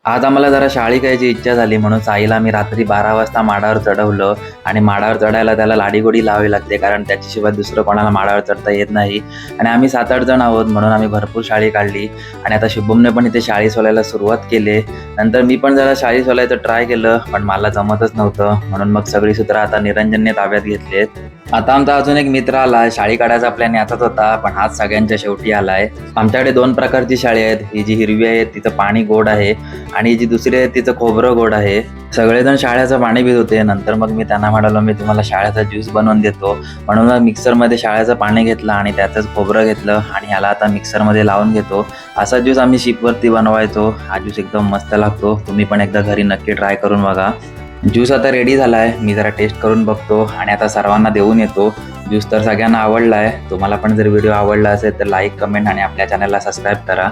आज आम्हाला जरा शाळी खायची इच्छा झाली म्हणून साईला मी रात्री 12 वाजता माडावर चढवलं आणि माडावर चढायला त्याला लाडीगोडी लावावी लागते कारण त्याच्याशिवाय दुसरं कोणाला माडावर चढता येत नाही. आणि आम्ही 7-8 जण आहोत म्हणून आम्ही भरपूर शाळी काढली आणि आता शुभमने पण इथे शाळी सोलायला सुरुवात केली. नंतर मी पण जरा शाळी सोलायचं ट्राय केलं पण मला जमतच नव्हतं म्हणून मग सगळी सूत्र आता निरंजनने ताब्यात घेतलेत. आता आमचा अजून एक मित्र आलाय. शाळी काढायचा प्लॅन याचाच होता पण हाच सगळ्यांच्या शेवटी आलाय. आमच्याकडे 2 प्रकारची शाळी आहेत. ही जी हिरवी आहे तिचं पाणी गोड आहे आणि जी दुसरी आहे तिचं खोबरं गोड आहे. सगळेजण शाळ्याचं पाणी पित होते. नंतर मग मी त्यांना म्हणालो मी तुम्हाला शाळ्याचा ज्यूस बनवून देतो म्हणून मग मिक्सरमध्ये शाळ्याचं पाणी घेतलं आणि त्यातच खोबरं घेतलं आणि ह्याला आता मिक्सरमध्ये लावून घेतो. असा ज्यूस आम्ही शिपवरती बनवायचो. हा ज्यूस एकदम मस्त लागतो. तुम्ही पण एकदा घरी नक्की ट्राय करून बघा. ज्यूस आता रेडी झाला आहे. मी जरा टेस्ट करून बघतो आणि आता सर्वांना देऊन येतो. ज्यूस तर सगळ्यांना आवडला आहे. तुम्हाला पण जर व्हिडिओ आवडला असेल तर लाईक, कमेंट आणि आपल्या चॅनलला सबस्क्राईब करा.